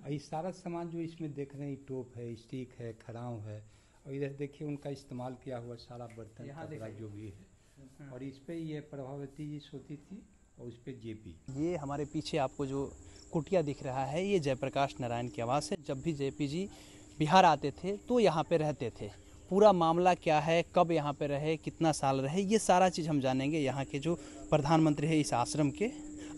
और ये सारा सामान जो इसमें देख रहे हैं, टोप है, स्टिक है, खराव है, और इधर देखिए उनका इस्तेमाल किया हुआ सारा बर्तन कपड़ा जो भी है। और इस पे ये प्रभावती जी सोती थी और उस पे जेपी। ये हमारे पीछे आपको जो कुटिया दिख रहा है, ये जयप्रकाश नारायण की आवास है। जब भी जेपी जी बिहार आते थे तो यहाँ पे रहते थे। पूरा मामला क्या है, कब यहाँ पे रहे, कितना साल रहे, ये सारा चीज़ हम जानेंगे। यहाँ के जो प्रधानमंत्री है इस आश्रम के,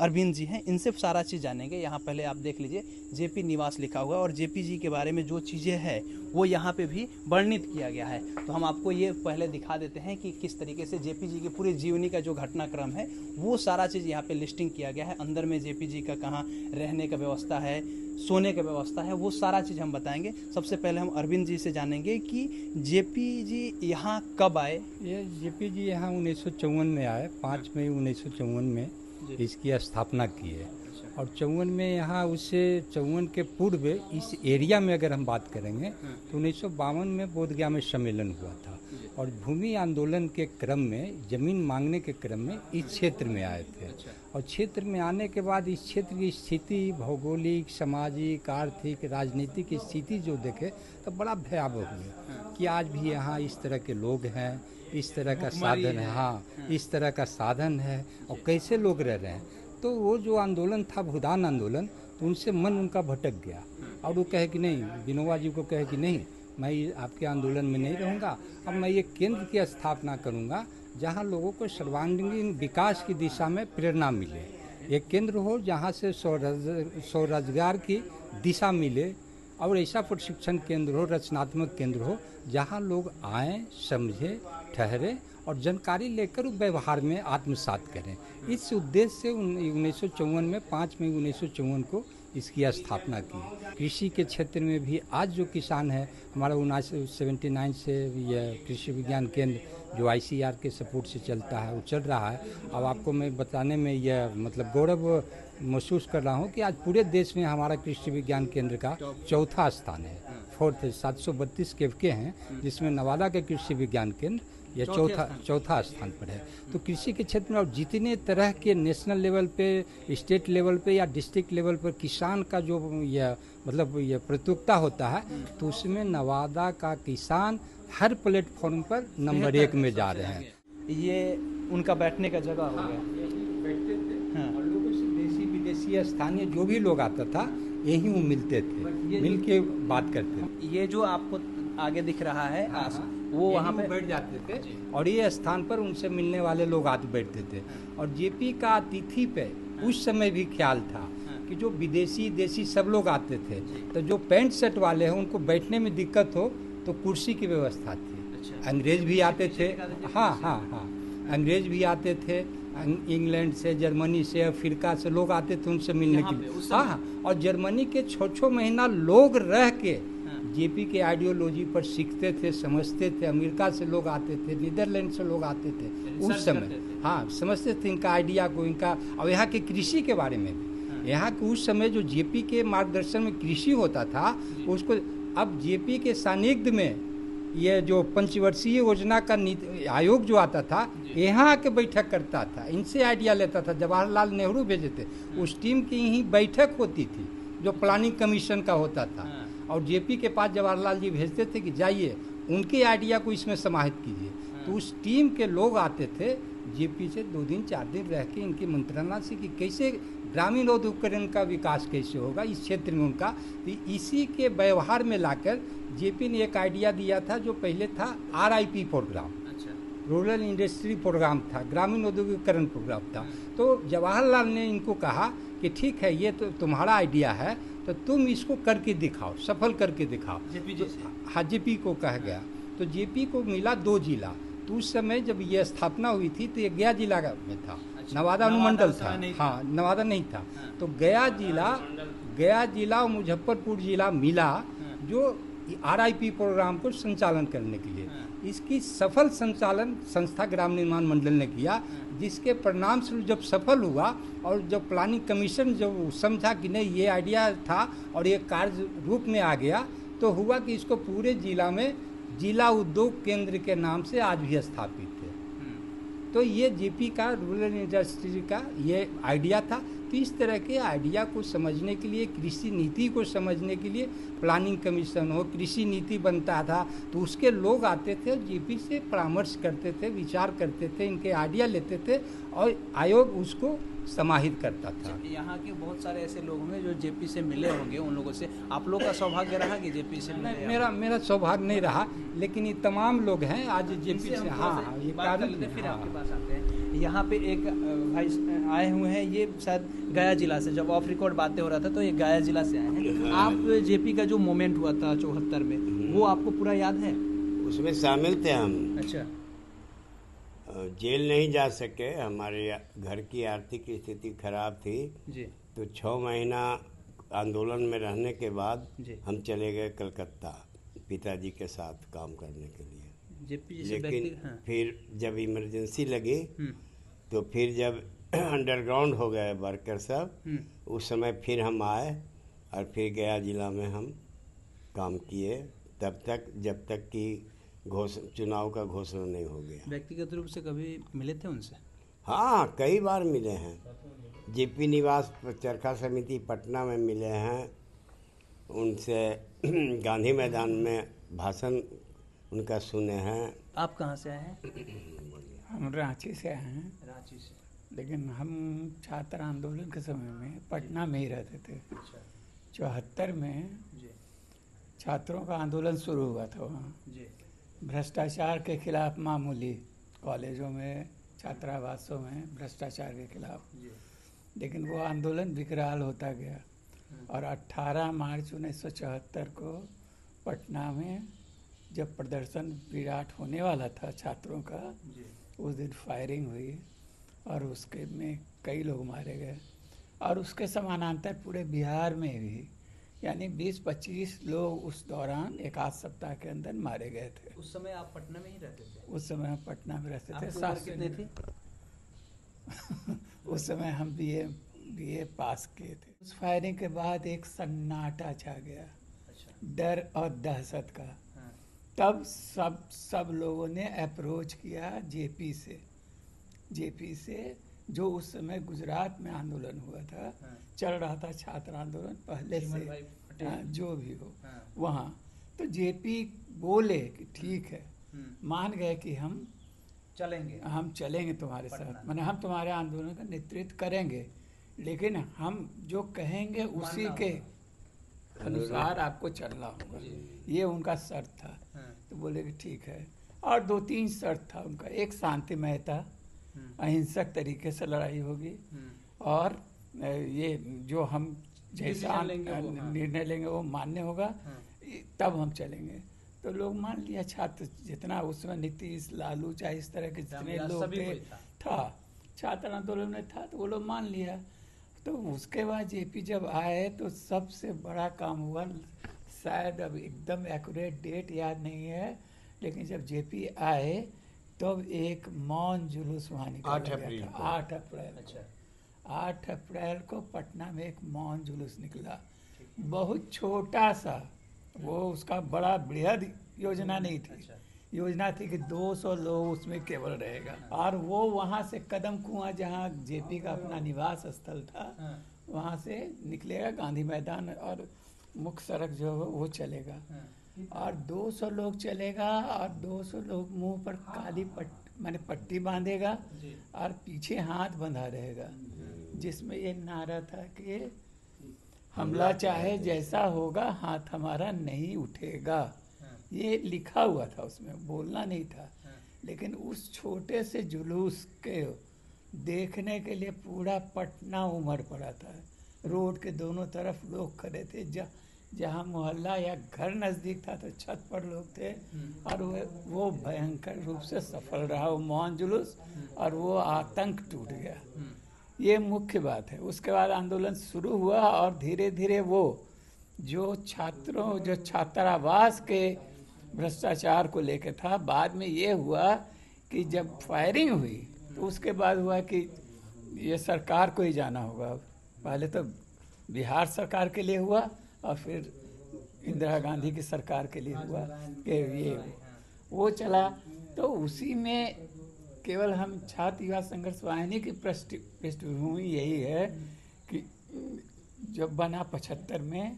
अरविंद जी हैं, इनसे सारा चीज़ जानेंगे। यहाँ पहले आप देख लीजिए जेपी निवास लिखा हुआ है और जेपी जी के बारे में जो चीज़ें हैं वो यहाँ पे भी वर्णित किया गया है। तो हम आपको ये पहले दिखा देते हैं कि किस तरीके से जेपी जी की पूरी जीवनी का जो घटनाक्रम है वो सारा चीज़ यहाँ पे लिस्टिंग किया गया है। अंदर में जेपी जी का कहाँ रहने का व्यवस्था है, सोने का व्यवस्था है, वो सारा चीज़ हम बताएंगे। सबसे पहले हम अरविंद जी से जानेंगे कि जेपी जी यहाँ कब आए। ये जेपी जी यहाँ 1954 में आए, 5 मई 1954 में इसकी स्थापना की है। और 54 में यहाँ उससे 54 के पूर्व इस एरिया में अगर हम बात करेंगे तो 1952 में बोधगया में सम्मेलन हुआ था। और भूमि आंदोलन के क्रम में, जमीन मांगने के क्रम में इस क्षेत्र में आए थे। और क्षेत्र में आने के बाद इस क्षेत्र की स्थिति, भौगोलिक, सामाजिक, आर्थिक, राजनीतिक स्थिति जो देखे तो बड़ा भयावह हुआ कि आज भी यहाँ इस तरह के लोग हैं, इस तरह का साधन है। हाँ, इस तरह का साधन है और कैसे लोग रह रहे हैं। तो वो जो आंदोलन था, भूदान आंदोलन, तो उनसे मन उनका भटक गया और वो कहे कि नहीं, विनोबा जी को कहे कि नहीं, मैं आपके आंदोलन में नहीं रहूँगा, अब मैं ये केंद्र की स्थापना करूँगा जहाँ लोगों को सर्वांगीण विकास की दिशा में प्रेरणा मिले। एक केंद्र हो जहाँ से स्वरोजगार की दिशा मिले और ऐसा प्रशिक्षण केंद्र हो, रचनात्मक केंद्र हो जहाँ लोग आएँ, समझे, ठहरे और जानकारी लेकर व्यवहार में आत्मसात करें। इस उद्देश्य से 1954 में 5 मई 1954 को इसकी स्थापना की। कृषि के क्षेत्र में भी आज जो किसान है, हमारा 1979 से यह कृषि विज्ञान केंद्र जो ICR के सपोर्ट से चलता है वो चल रहा है। अब आपको मैं बताने में यह मतलब गौरव महसूस कर रहा हूँ कि आज पूरे देश में हमारा कृषि विज्ञान केंद्र का चौथा स्थान है। 732 केवके हैं जिसमें नवादा के कृषि विज्ञान केंद्र यह चौथा स्थान पर है। तो कृषि के क्षेत्र में अब जितने तरह के नेशनल लेवल पे, स्टेट लेवल पे या डिस्ट्रिक्ट लेवल पर किसान का जो यह मतलब यह प्रतियोगिता होता है तो उसमें नवादा का किसान हर प्लेटफॉर्म पर नंबर 1 में जा रहे हैं। ये उनका बैठने का जगह हो गया। बैठते थे और लोगों से देशी विदेशी स्थानीय जो भी लोग आता था यहीं वो मिलते थे, मिल के बात करते थे। ये जो आपको आगे दिख रहा है वो वहाँ पे बैठ जाते थे और ये स्थान पर उनसे मिलने वाले लोग आते बैठते थे। और जेपी का अतिथि पे उस समय भी ख्याल था कि जो विदेशी देशी सब लोग आते थे, तो जो पैंट शर्ट वाले हैं उनको बैठने में दिक्कत हो तो कुर्सी की व्यवस्था थी। अंग्रेज भी आते थे, हाँ, अंग्रेज भी आते थे, इंग्लैंड से, जर्मनी से, अफ्रीका से लोग आते थे उनसे मिलने के लिए। हाँ, और जर्मनी के 6 महीना लोग रह के जेपी के आइडियोलॉजी पर सीखते थे, समझते थे। अमेरिका से लोग आते थे, नीदरलैंड से लोग आते थे उस समय। हाँ, समझते थे इनका आइडिया को, इनका और यहाँ के कृषि के बारे में भी। यहाँ के उस समय जो जेपी के मार्गदर्शन में कृषि होता था उसको अब जेपी के सानिध्य में ये जो पंचवर्षीय योजना का आयोग जो आता था यहाँ आके बैठक करता था, इनसे आइडिया लेता था। जवाहरलाल नेहरू भेजे थे, उस टीम की यहीं बैठक होती थी जो प्लानिंग कमीशन का होता था। और जेपी के पास जवाहरलाल जी भेजते थे कि जाइए उनके आइडिया को इसमें समाहित कीजिए। तो उस टीम के लोग आते थे जेपी से 2 दिन 4 दिन रह के इनकी मंत्रणा से कि कैसे ग्रामीण औद्योगिकरण का विकास कैसे होगा इस क्षेत्र में उनका। तो इसी के व्यवहार में लाकर जेपी ने एक आइडिया दिया था जो पहले था RIP programme, rural industry programme था, ग्रामीण औद्योगिकरण प्रोग्राम था। तो जवाहरलाल ने इनको कहा कि ठीक है, ये तो तुम्हारा आइडिया है, तो तुम इसको करके दिखाओ, सफल करके दिखाओ। हाँ, जेपी को कहा गया। तो जेपी को मिला 2 जिला। तो उस समय जब ये स्थापना हुई थी तो ये गया जिला में था, नवादा अनुमंडल था। हाँ, नवादा नहीं था। तो गया जिला और मुजफ्फरपुर जिला मिला जो RIP प्रोग्राम को संचालन करने के लिए। इसकी सफल संचालन संस्था ग्राम निर्माण मंडल ने किया, जिसके परिणाम स्वरूप जब सफल हुआ और जब प्लानिंग कमीशन जब समझा कि नहीं ये आइडिया था और ये कार्य रूप में आ गया, तो हुआ कि इसको पूरे जिला में जिला उद्योग केंद्र के नाम से आज भी स्थापित है। तो ये जेपी का रूरल इंडस्ट्री का ये आइडिया था। तो इस तरह के आइडिया को समझने के लिए, कृषि नीति को समझने के लिए प्लानिंग कमीशन हो, कृषि नीति बनता था तो उसके लोग आते थे और जेपी से परामर्श करते थे, विचार करते थे, इनके आइडिया लेते थे और आयोग उसको समाहित करता था। यहाँ के बहुत सारे ऐसे लोग होंगे जो जेपी से मिले होंगे, उन लोगों से आप लोग का सौभाग्य रहा कि जेपी से मिले? मेरा सौभाग्य नहीं रहा, लेकिन ये तमाम लोग हैं आज जेपी से। हाँ, ये बात कर लेते हैं, फिर आपके पास आते हैं। यहाँ पे एक भाई आए हुए हैं, ये शायद गया जिला से, जब ऑफ रिकॉर्ड बातें हो रहा था तो ये गया जिला से आए हैं। आप जेपी का जो मोमेंट हुआ था 74 में, वो आपको पूरा याद है? उसमें शामिल थे हम। अच्छा। जेल नहीं जा सके, हमारे घर की आर्थिक स्थिति खराब थी जी। तो 6 महीना आंदोलन में रहने के बाद जी। हम चले गए कलकत्ता पिताजी के साथ काम करने के लिए। जेपी जैसे लेकिन हाँ। फिर जब इमरजेंसी लगी तो फिर जब अंडरग्राउंड हो गए वर्कर सब, उस समय फिर हम आए और फिर गया जिला में हम काम किए, तब तक जब तक कि चुनाव का घोषणा नहीं हो गया। व्यक्तिगत रूप से कभी मिले थे उनसे? हाँ, कई बार मिले हैं। जेपी निवास चरखा समिति पटना में मिले हैं उनसे, गांधी मैदान में भाषण उनका सुने हैं। आप कहाँ से आए हैं? हम रांची से आए हैं, रांची से। लेकिन हम छात्र आंदोलन के समय में पटना में ही रहते थे। 74 में जी। छात्रों का आंदोलन शुरू हुआ था वहाँ, जी। भ्रष्टाचार के खिलाफ, मामूली कॉलेजों में, छात्रावासों में भ्रष्टाचार के खिलाफ। लेकिन वो आंदोलन विकराल होता गया और 18 मार्च 1974 को पटना में जब प्रदर्शन विराट होने वाला था छात्रों का, उस दिन फायरिंग हुई और उसके में कई लोग मारे गए और उसके समानांतर पूरे बिहार में भी यानी 20-25 लोग उस दौरान एक आध सप्ताह के अंदर मारे गए थे। उस समय आप पटना में ही रहते थे? उस समय हम पटना में रहते थे। आपकी उम्र कितनी थी? उस समय हम बीए पास किए थे। उस फायरिंग के बाद एक सन्नाटा छा गया। अच्छा। डर और दहशत का। हाँ। तब सब लोगों ने अप्रोच किया जेपी से, जो उस समय गुजरात में आंदोलन हुआ था। हाँ। चल रहा था छात्र आंदोलन पहले से। हाँ, जो भी हो। हाँ। वहाँ तो जेपी बोले कि ठीक है, मान गए कि हम चलेंगे तुम्हारे साथ, माने हम तुम्हारे आंदोलन का नेतृत्व करेंगे, लेकिन हम जो कहेंगे उसी के अनुसार आपको चलना होगा। ये उनका शर्त था। तो बोले कि ठीक है। और 2-3 शर्त था उनका। एक शांतिमयता, अहिंसक तरीके से लड़ाई होगी, और ये जो हम जैसा निर्णय लेंगे वो मान्य होगा, तब हम चलेंगे। तो लोग मान लिया, छात्र जितना उस समय नीतीश, लालू, चाहे इस तरह के जितने लोग थे था छात्र आंदोलन में था, तो वो लोग मान लिया। तो उसके बाद जेपी जब आए तो सबसे बड़ा काम हुआ, शायद अब एकदम एक्यूरेट डेट याद नहीं है, लेकिन जब जेपी आए तो एक मौन जुलूस वहाँ निकाला गया था। 8 अप्रैल। अच्छा। 8 अप्रैल को पटना में एक मौन जुलूस निकला, बहुत छोटा सा। वो उसका बड़ा बृहद योजना नहीं थी। अच्छा। योजना थी कि 200 लोग उसमें केवल रहेगा, और वो वहाँ से कदम कुआं, जहाँ जेपी का अपना निवास स्थल था, वहाँ से निकलेगा गांधी मैदान और मुख्य सड़क जो है वो चलेगा, और 200 लोग चलेगा, और 200 लोग मुंह पर काली पट्टी बांधेगा और पीछे हाथ बंधा रहेगा, जिसमें ये नारा था कि हमला चाहे जैसा होगा, हाथ हमारा नहीं उठेगा। ये लिखा हुआ था उसमें, बोलना नहीं था। लेकिन उस छोटे से जुलूस के देखने के लिए पूरा पटना उमड़ पड़ा था। रोड के दोनों तरफ लोग खड़े थे, जहाँ मोहल्ला या घर नज़दीक था तो छत पर लोग थे, और वो भयंकर रूप से सफल रहा वो मौन जुलूस, और वो आतंक टूट गया। ये मुख्य बात है। उसके बाद आंदोलन शुरू हुआ, और धीरे धीरे वो जो छात्रावास के भ्रष्टाचार को लेकर था, बाद में ये हुआ कि जब फायरिंग हुई तो उसके बाद हुआ कि ये सरकार को ही जाना होगा। पहले तो बिहार सरकार के लिए हुआ, और फिर इंदिरा गांधी की सरकार के लिए हुआ कि ये वो चला। तो उसी में केवल हम छात्र युवा संघर्ष वाहिनी की पृष्ठभूमि यही है जब बना 75 में,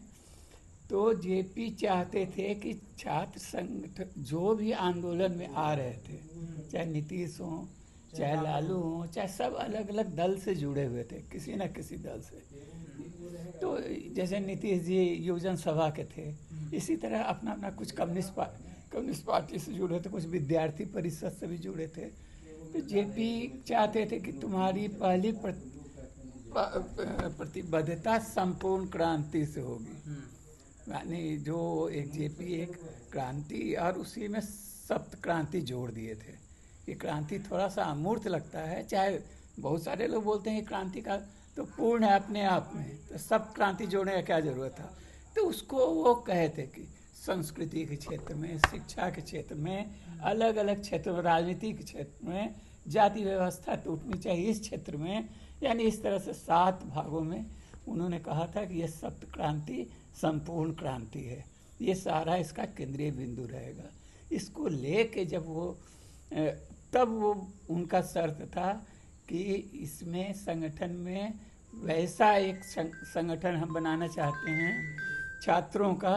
तो जेपी चाहते थे कि छात्र संगठन जो भी आंदोलन में आ रहे थे, चाहे नीतीश हो, चाहे लालू हो, चाहे सब अलग अलग दल से जुड़े हुए थे, किसी न किसी दल से। तो जैसे नीतीश जी युवजन सभा के थे, इसी तरह अपना अपना कुछ कम्युनिस्ट पार्टी से जुड़े थे, कुछ विद्यार्थी परिषद से भी जुड़े थे। तो जेपी चाहते थे कि तुम्हारी पहली प्रतिबद्धता संपूर्ण क्रांति से होगी, यानी जो एक जेपी एक क्रांति, और उसी में सप्त क्रांति जोड़ दिए थे। ये क्रांति थोड़ा सा अमूर्त लगता है, चाहे बहुत सारे लोग बोलते हैं कि क्रांति का तो पूर्ण है अपने आप में, तो सप्त क्रांति जोड़ने का क्या जरूरत था। तो उसको वो कहे थे कि संस्कृति के क्षेत्र में, शिक्षा के क्षेत्र में, अलग अलग क्षेत्र में, राजनीति के क्षेत्र में जाति व्यवस्था टूटनी चाहिए इस क्षेत्र में, यानी इस तरह से 7 भागों में उन्होंने कहा था कि यह सप्त क्रांति संपूर्ण क्रांति है, ये सारा इसका केंद्रीय बिंदु रहेगा। इसको लेके जब वो तब वो उनका शर्त था कि इसमें संगठन में वैसा एक संगठन हम बनाना चाहते हैं छात्रों का,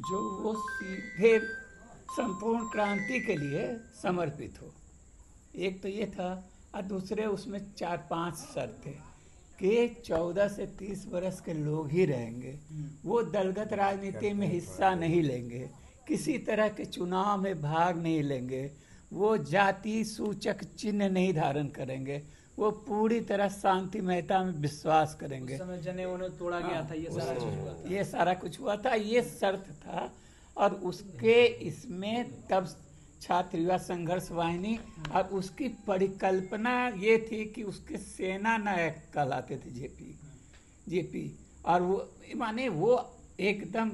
जो वो सीधे संपूर्ण क्रांति के लिए समर्पित हो। एक तो ये था, और दूसरे उसमें 4-5 शर्त थे कि 14 से 30 वर्ष के लोग ही रहेंगे, वो दलगत राजनीति में हिस्सा नहीं लेंगे, किसी तरह के चुनाव में भाग नहीं लेंगे, वो जाति सूचक चिन्ह नहीं धारण करेंगे, वो पूरी तरह शांतिमयता में विश्वास करेंगे। उस समय जने उन्हें तोड़ा गया था, ये सारा चीज हुआ था। ये सारा कुछ हुआ था, ये शर्त था। और उसके इसमें तब छात्र युवा संघर्ष वाहिनी, और उसकी परिकल्पना ये थी कि उसके सेना नायक कहलाते थे जेपी। और वो माने वो एकदम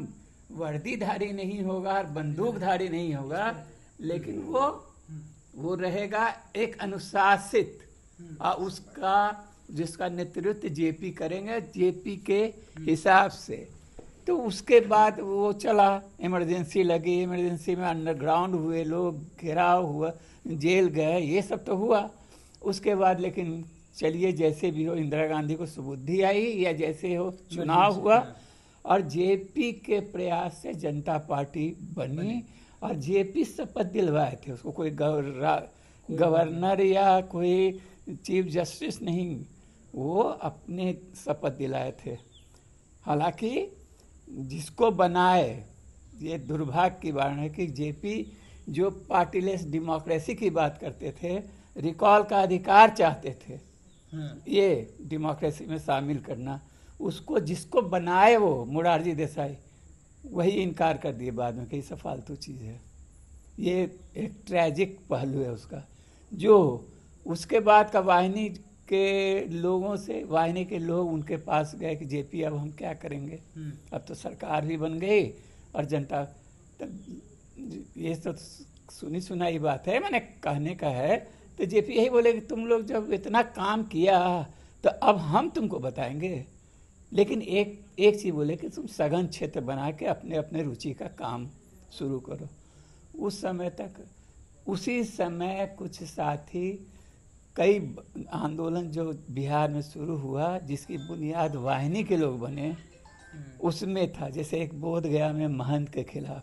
वर्दीधारी नहीं होगा और बंदूकधारी नहीं होगा, लेकिन वो रहेगा एक अनुशासित, और उसका जिसका नेतृत्व जेपी करेंगे, जेपी के हिसाब से। तो उसके बाद वो चला, इमरजेंसी लगी, इमरजेंसी में अंडरग्राउंड हुए लोग, घेराव हुआ, जेल गए, ये सब तो हुआ। उसके बाद लेकिन चलिए जैसे भी हो, इंदिरा गांधी को सुबुद्धि आई या जैसे हो चुनाव हुआ, और जेपी के प्रयास से जनता पार्टी बनी, और जेपी शपथ दिलवाए थे उसको, कोई गवर्नर या कोई चीफ जस्टिस नहीं, वो अपने शपथ दिलाए थे। हालांकि जिसको बनाए, ये दुर्भाग्य की बात है कि जेपी जो पार्टीलेस डेमोक्रेसी की बात करते थे, रिकॉल का अधिकार चाहते थे, ये डेमोक्रेसी में शामिल करना, उसको जिसको बनाए वो मोरारजी देसाई, वही इनकार कर दिए बाद में कि सब फालतू चीज़ है। ये एक ट्रैजिक पहलू है उसका। जो उसके बाद का वाहिनी के लोगों से, वाहिनी के लोग उनके पास गए कि जेपी अब हम क्या करेंगे, अब तो सरकार भी बन गई और जनता, ये तो सुनी सुनाई बात है, मैंने कहने का है। तो जेपी यही बोले कि तुम लोग जब इतना काम किया तो अब हम तुमको बताएंगे, लेकिन एक चीज़ बोले कि तुम सघन क्षेत्र बना के अपने अपने रुचि का काम शुरू करो। उस समय तक, उसी समय कुछ साथी, कई आंदोलन जो बिहार में शुरू हुआ जिसकी बुनियाद वाहिनी के लोग बने, उसमें था। जैसे एक बोध गया में महंत के खिलाफ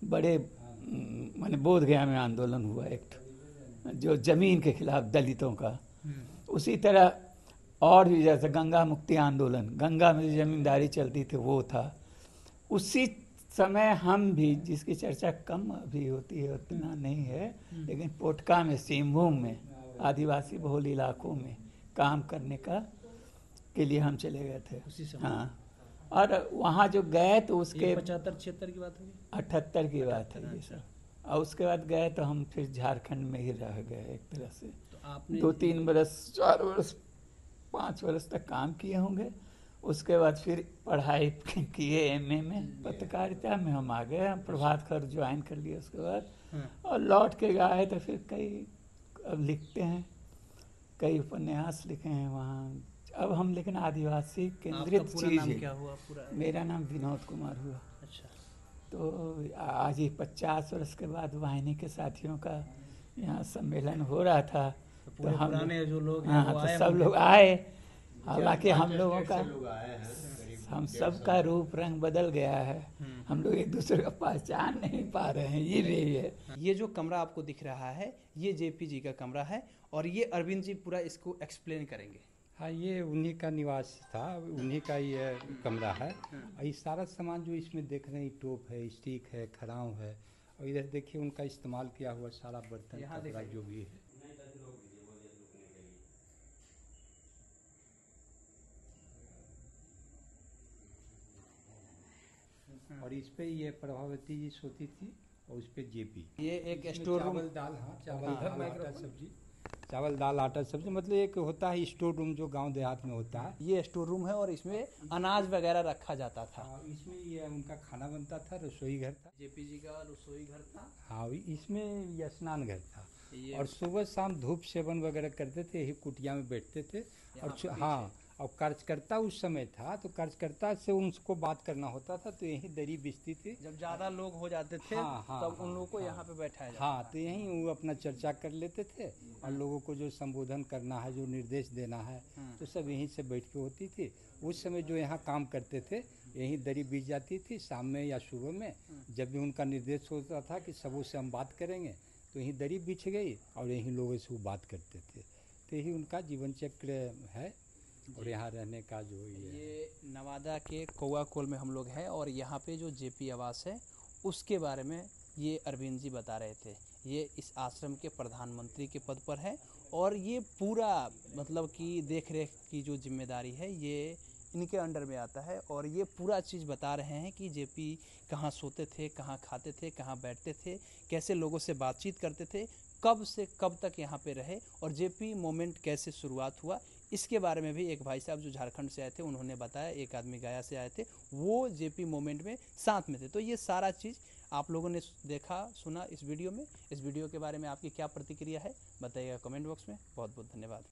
बड़े, माने बोध गया में आंदोलन हुआ एक, जो जमीन के खिलाफ दलितों का। उसी तरह और भी, जैसे गंगा मुक्ति आंदोलन, गंगा में जमींदारी चलती थी वो था। उसी समय हम भी, जिसकी चर्चा कम अभी होती है, उतना नहीं है, लेकिन पोटका में, सिंहभूम में, आदिवासी बहुल इलाकों में काम करने के लिए हम चले गए थे उसी समय। हाँ, और वहाँ जो गए तो उसके 75-76 की बात है, 78 की बात है ये सब। और उसके बाद गए तो हम फिर झारखंड में ही रह गए एक तरह से। तो आपने 2-3 बरस, 4 बरस, 5 बरस तक काम किए होंगे। उसके बाद फिर पढ़ाई किए एमए में, पत्रकारिता में हम आ गए, हम प्रभात खबर ज्वाइन कर लिए उसके बाद, और लौट के गए तो फिर कई अब लिखते हैं, कई उपन्यास लिखे हैं वहाँ। अब हम लेकिन आदिवासी केंद्रित चीज़ है। क्या हुआ पूरा? मेरा नाम विनोद कुमार हुआ। अच्छा। तो आज ही 50 वर्ष के बाद वाहिनी के साथियों का यहाँ सम्मेलन हो रहा था, तो हम पुराने जो लोग हैं हाँ, वो तो आए सब होंगे। लोग आए, हालांकि हम लोगों का हम सबका रूप रंग बदल गया है, हम लोग एक दूसरे का पहचान नहीं पा रहे हैं, ये भी है। ये जो कमरा आपको दिख रहा है ये जेपी जी का कमरा है और ये अरविंद जी पूरा इसको एक्सप्लेन करेंगे। हाँ, ये उन्हीं का निवास था, उन्हीं का ये कमरा है। और ये सारा सामान जो इसमें देख रहे हैं, टोप है, स्टिक है, खराव है, और इधर देखिए उनका इस्तेमाल किया हुआ सारा बर्तन यहाँ कपड़ा देखिए। जो भी है। और इस पे ये प्रभावती जी सोती थी और उस पे जेपी। ये एक इसमें स्टोर रूम। चावल दाल, हाँ चावल हाँ, दाल आटा सब्जी, चावल दाल आटा सब्जी, मतलब एक होता है स्टोर रूम जो गांव देहात में होता है। ये स्टोर रूम है और इसमें अनाज वगैरह रखा जाता था। हाँ, इसमें ये उनका खाना बनता था, रसोई घर था। जेपी जी का रसोई घर था। हाँ, इसमें ये स्नान घर था। ये और सुबह शाम धूप सेवन वगैरह करते थे, यही कुटिया में बैठते थे। और हाँ, और कार्यकर्ता उस समय था तो कार्यकर्ता से उनको बात करना होता था, तो यही दरी बिछती थी। जब ज्यादा लोग हो जाते थे हाँ, तब उन लोगों को यहाँ पे बैठाया जाता हाँ, तो यहीं वो अपना चर्चा कर लेते थे और लोगों को जो संबोधन करना है, जो निर्देश देना है, तो सब यहीं से बैठ के होती थी। उस समय जो यहाँ काम करते थे यहीं दरी बिछ जाती थी, शाम में या सुबह में जब भी उनका निर्देश होता था कि सबों से हम बात करेंगे, तो यहीं दरी बिछ गई और यहीं लोगों से वो बात करते थे। तो यही उनका जीवन चक्र है। और यहाँ रहने का जो ये नवादा के कौआ कोल में हम लोग हैं और यहाँ पे जो जेपी आवास है उसके बारे में ये अरविंद जी बता रहे थे। ये इस आश्रम के प्रधानमंत्री के पद पर है और ये पूरा मतलब कि देख रेख की जो जिम्मेदारी है ये इनके अंडर में आता है। और ये पूरा चीज़ बता रहे हैं कि जेपी कहाँ सोते थे, कहाँ खाते थे, कहाँ बैठते थे, कैसे लोगों से बातचीत करते थे, कब से कब तक यहाँ पे रहे और जेपी मोमेंट कैसे शुरुआत हुआ, इसके बारे में भी एक भाई साहब जो झारखंड से आए थे उन्होंने बताया। एक आदमी गया से आए थे, वो जेपी मोमेंट में साथ में थे। तो ये सारा चीज़ आप लोगों ने देखा सुना इस वीडियो में। इस वीडियो के बारे में आपकी क्या प्रतिक्रिया है बताइएगा कमेंट बॉक्स में। बहुत बहुत धन्यवाद।